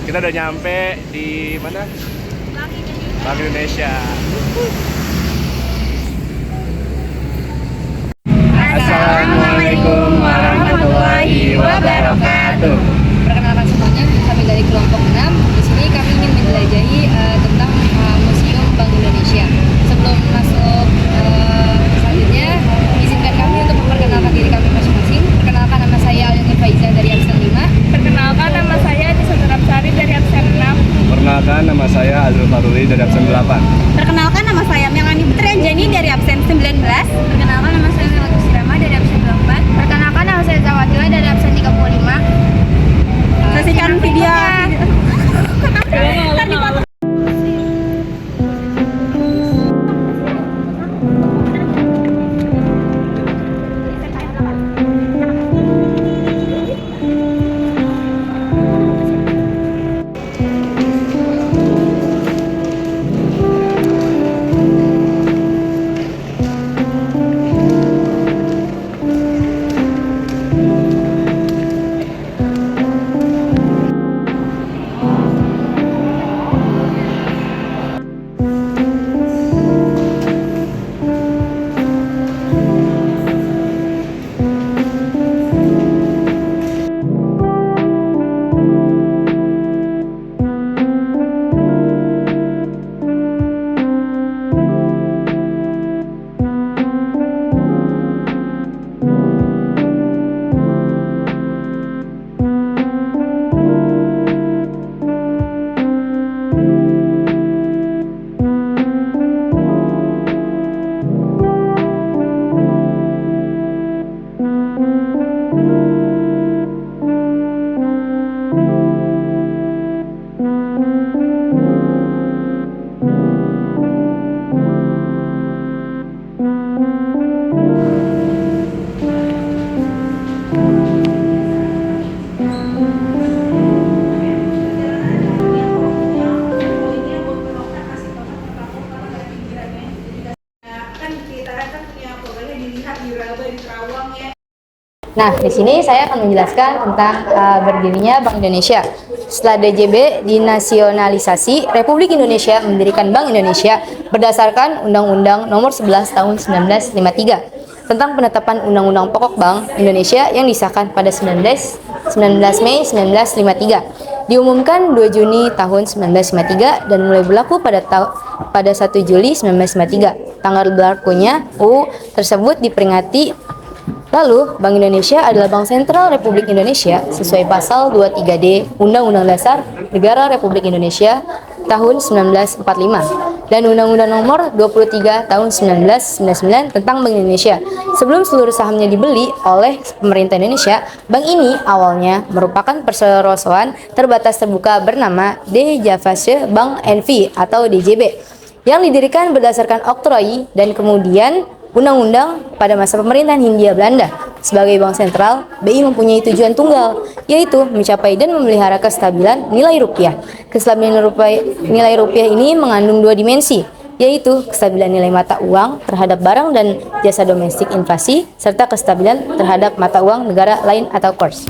Kita udah nyampe di mana? Bank Indonesia. Assalamualaikum warahmatullahi wabarakatuh. Perkenalkan semuanya, kami dari kelompok 6. Di sini kami ingin menjelajahi tentang Museum Bank Indonesia. Sebelum masuk selanjutnya, izinkan kami untuk memperkenalkan diri kami masing-masing. Perkenalkan, nama saya Aliani Faiza dari absen 5. Perkenalkan, nama saya Anissa Sari dari absen 6. Perkenalkan, nama saya Azrul Faruli dari absen 8. Perkenalkan, nama saya Melani Putrianjani dari absen 19. Perkenalkan, nama saya Melati Sirama dari absen 8. Perkenalkan, nama saya Zawatila dari absen 35. Saksikan video. Nah, di sini saya akan menjelaskan tentang berdirinya Bank Indonesia. Setelah DJB dinasionalisasi, Republik Indonesia mendirikan Bank Indonesia berdasarkan Undang-Undang Nomor 11 Tahun 1953 tentang penetapan Undang-Undang Pokok Bank Indonesia yang disahkan pada 19 Mei 1953. Diumumkan 2 Juni tahun 1953 dan mulai berlaku pada 1 Juli 1953. Tanggal berlakunya UU tersebut diperingati. Lalu, Bank Indonesia adalah Bank Sentral Republik Indonesia sesuai pasal 23D Undang-Undang Dasar Negara Republik Indonesia tahun 1945 dan Undang-Undang Nomor 23 tahun 1999 tentang Bank Indonesia. Sebelum seluruh sahamnya dibeli oleh pemerintah Indonesia, bank ini awalnya merupakan perseroan terbatas terbuka bernama De Javasche Bank NV atau DJB yang didirikan berdasarkan oktroi dan kemudian undang-undang pada masa pemerintahan Hindia Belanda. Sebagai bank sentral, BI mempunyai tujuan tunggal, yaitu mencapai dan memelihara kestabilan nilai rupiah. Kestabilan nilai rupiah ini mengandung 2 dimensi, yaitu kestabilan nilai mata uang terhadap barang dan jasa domestik inflasi, serta kestabilan terhadap mata uang negara lain atau kurs.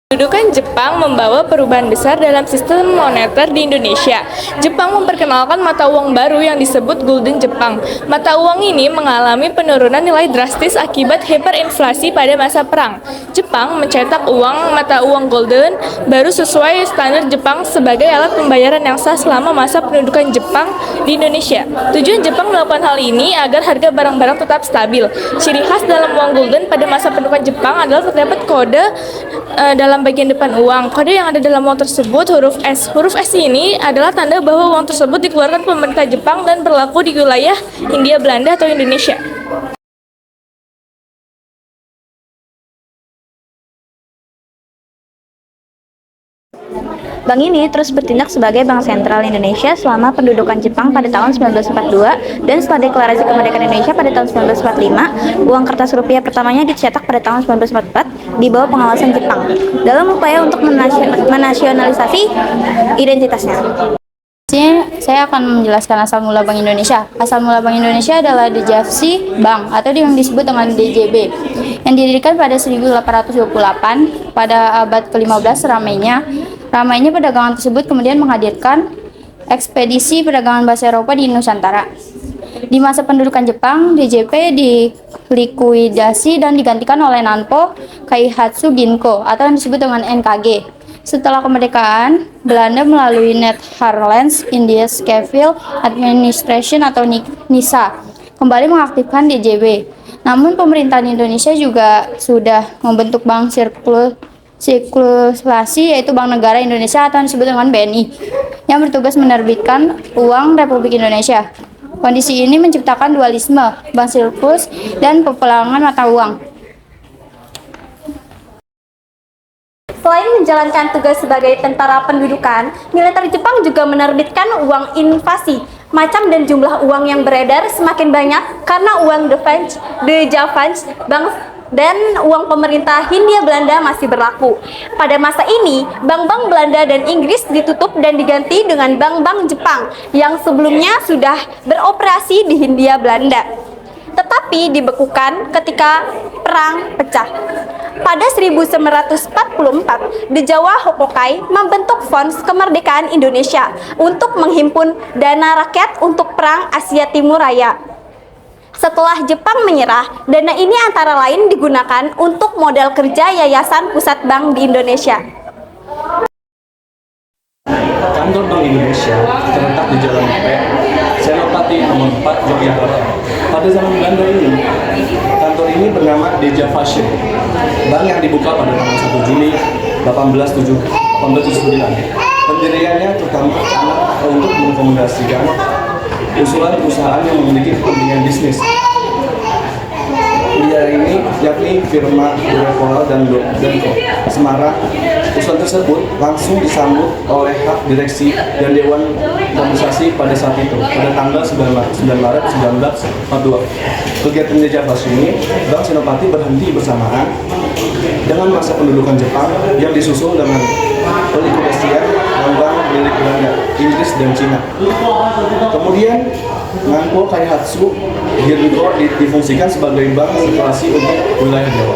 Kedudukan Jepang membawa perubahan besar dalam sistem moneter di Indonesia. Jepang memperkenalkan mata uang baru yang disebut Gulden Jepang. Mata uang ini mengalami penurunan nilai drastis akibat hiperinflasi pada masa perang. Jepang mencetak mata uang Gulden baru sesuai standar Jepang sebagai alat pembayaran yang sah selama masa pendudukan Jepang di Indonesia. Tujuan Jepang melakukan hal ini agar harga barang-barang tetap stabil. Ciri khas dalam uang Gulden pada masa pendudukan Jepang adalah terdapat kode dalam bagian depan uang. Kode yang ada dalam uang tersebut huruf S. Huruf S ini adalah tanda bahwa uang tersebut dikeluarkan pemerintah Jepang dan berlaku di wilayah Hindia Belanda atau Indonesia. Bank ini terus bertindak sebagai Bank Sentral Indonesia selama pendudukan Jepang pada tahun 1942 dan setelah deklarasi kemerdekaan Indonesia pada tahun 1945, uang kertas rupiah pertamanya dicetak pada tahun 1944 di bawah pengawasan Jepang dalam upaya untuk menasionalisasi identitasnya. Sini saya akan menjelaskan asal mula Bank Indonesia. Asal mula Bank Indonesia adalah Dejavsi Bank atau yang disebut dengan DJB yang didirikan pada 1828 pada abad ke-15 ramainya perdagangan tersebut kemudian menghadirkan ekspedisi perdagangan bahasa Eropa di Nusantara. Di masa pendudukan Jepang, DJP dilikuidasi dan digantikan oleh Nanpo Kaihatsu Ginko atau yang disebut dengan NKG. Setelah kemerdekaan, Belanda melalui Netherlands India Civil Administration atau NISA kembali mengaktifkan DJB. Namun pemerintahan Indonesia juga sudah membentuk bank sirkulasi yaitu Bank Negara Indonesia atau yang disebut dengan BNI yang bertugas menerbitkan uang Republik Indonesia. Kondisi ini menciptakan dualisme bank sirkus dan peperangan mata uang. Selain menjalankan tugas sebagai tentara pendudukan, militer Jepang juga menerbitkan uang invasi. Macam dan jumlah uang yang beredar semakin banyak karena uang Dejavans Bank dan uang pemerintah Hindia Belanda masih berlaku. Pada masa ini, bank-bank Belanda dan Inggris ditutup dan diganti dengan bank-bank Jepang yang sebelumnya sudah beroperasi di Hindia Belanda, tetapi dibekukan ketika perang pecah. Pada 1944, The Jawa Hokokai membentuk Fons Kemerdekaan Indonesia untuk menghimpun dana rakyat untuk Perang Asia Timur Raya. Setelah Jepang menyerah, dana ini antara lain digunakan untuk modal kerja Yayasan Pusat Bank di Indonesia. Kantor Bank Indonesia terletak di Jalan P, Senopati nomor 4, Yogyakarta. Pada zaman Belanda ini, kantor ini bernama Dejavasje, bank yang dibuka pada tanggal 1 Juni 1879. Pendiriannya terutama untuk mengakomodasikan usulan perusahaan yang memiliki kepentingan bisnis. Dia ini yakni firma Durepola dan Denko Semarang. Usulan tersebut langsung disambut oleh hak direksi dan Dewan Kompensasi pada saat itu, pada tanggal 9 Maret 1942. Kegiatan Dejavasje ini, Bank Senopati berhenti bersamaan dengan masa pendudukan Jepang yang disusul dengan pelikuidasian bank milik Belanda, Inggris, dan Cina. Kemudian Nanpo Kaihatsu Ginko difungsikan sebagai bank sirkulasi untuk wilayah Jawa.